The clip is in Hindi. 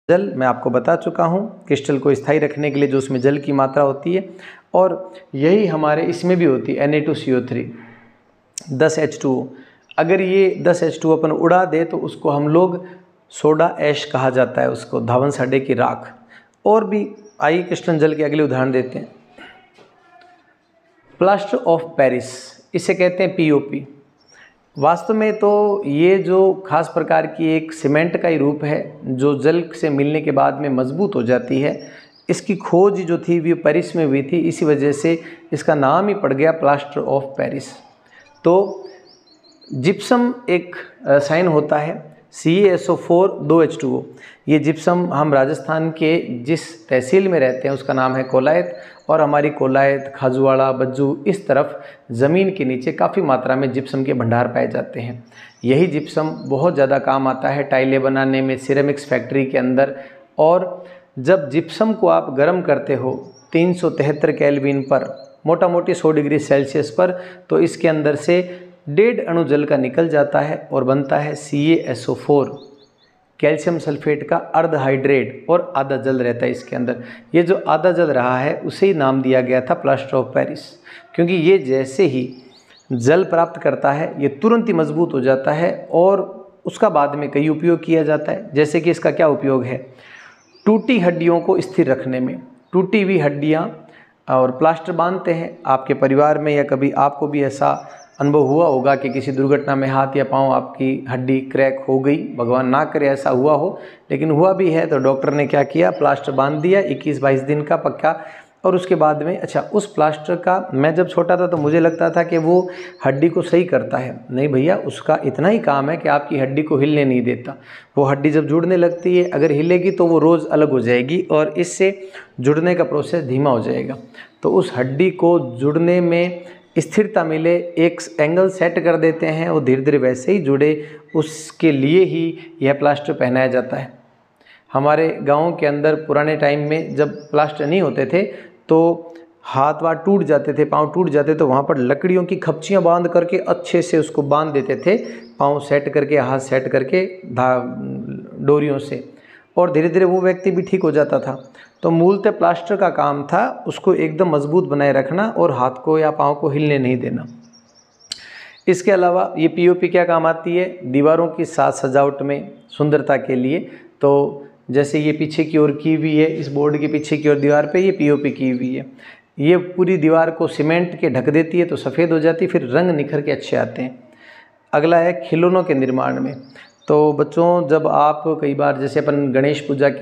जल मैं आपको बता चुका हूँ, क्रिस्टल को स्थायी रखने के लिए जो उसमें जल की मात्रा होती है, और यही हमारे इसमें भी होती है Na2CO3 10H2O। अगर ये 10H2O अपन उड़ा दे तो उसको हम लोग सोडा ऐश कहा जाता है, उसको धावन साडे की राख। और भी आइए क्रिस्टल जल के अगले उदाहरण देते हैं। प्लास्टर ऑफ पेरिस, इसे कहते हैं POP। वास्तव में तो ये जो खास प्रकार की एक सीमेंट का ही रूप है जो जल से मिलने के बाद में मजबूत हो जाती है। इसकी खोज जो थी वो पेरिस में हुई थी, इसी वजह से इसका नाम ही पड़ गया प्लास्टर ऑफ पेरिस। तो जिप्सम एक साइन होता है CaSO4 2H2O। ये जिप्सम हम राजस्थान के जिस तहसील में रहते हैं उसका नाम है कोलायत, और हमारी कोलायत, खाजूवाड़ा, बज्जू इस तरफ ज़मीन के नीचे काफ़ी मात्रा में जिप्सम के भंडार पाए जाते हैं। यही जिप्सम बहुत ज़्यादा काम आता है टाइलें बनाने में, सिरेमिक्स फैक्ट्री के अंदर। और जब जिप्सम को आप गर्म करते हो 373 केल्विन पर, मोटा मोटी 100 डिग्री सेल्सियस पर, तो इसके अंदर से 1.5 अणु जल का निकल जाता है और बनता है CaSO4, कैल्शियम सल्फेट का अर्ध हाइड्रेट, और आधा जल रहता है इसके अंदर। ये जो आधा जल रहा है उसे ही नाम दिया गया था प्लास्टर ऑफ पेरिस, क्योंकि ये जैसे ही जल प्राप्त करता है ये तुरंत ही मजबूत हो जाता है और उसका बाद में कई उपयोग किया जाता है। जैसे कि इसका क्या उपयोग है, टूटी हड्डियों को स्थिर रखने में। टूटी हुई हड्डियाँ और प्लास्टर बांधते हैं आपके परिवार में, या कभी आपको भी ऐसा अनुभव हुआ होगा कि किसी दुर्घटना में हाथ या पांव आपकी हड्डी क्रैक हो गई, भगवान ना करे ऐसा हुआ हो, लेकिन हुआ भी है, तो डॉक्टर ने क्या किया, प्लास्टर बांध दिया 21-22 दिन का पक्का। और उसके बाद में उस प्लास्टर का, मैं जब छोटा था तो मुझे लगता था कि वो हड्डी को सही करता है। नहीं भैया, उसका इतना ही काम है कि आपकी हड्डी को हिलने नहीं देता। वो हड्डी जब जुड़ने लगती है, अगर हिलेगी तो वो रोज़ अलग हो जाएगी और इससे जुड़ने का प्रोसेस धीमा हो जाएगा। तो उस हड्डी को जुड़ने में स्थिरता मिले, एक एंगल सेट कर देते हैं और धीरे धीरे वैसे ही जुड़े, उसके लिए ही यह प्लास्टर पहनाया जाता है। हमारे गाँव के अंदर पुराने टाइम में जब प्लास्टर नहीं होते थे तो हाथ वाथ टूट जाते थे, पाँव टूट जाते, तो वहाँ पर लकड़ियों की खपचियाँ बांध करके अच्छे से उसको बांध देते थे, पाँव सेट करके, हाथ सेट करके डोरियों से, और धीरे धीरे वो व्यक्ति भी ठीक हो जाता था। तो मूलतः प्लास्टर का काम था उसको एकदम मजबूत बनाए रखना और हाथ को या पाँव को हिलने नहीं देना। इसके अलावा ये POP क्या काम आती है, दीवारों की साज सजावट में, सुंदरता के लिए। तो जैसे ये पीछे की ओर की हुई है, इस बोर्ड के पीछे की ओर दीवार पे ये POP की हुई है, ये पूरी दीवार को सीमेंट के ढक देती है तो सफ़ेद हो जाती है, फिर रंग निखर के अच्छे आते हैं। अगला है खिलौनों के निर्माण में। तो बच्चों, जब आप कई बार जैसे अपन गणेश पूजा के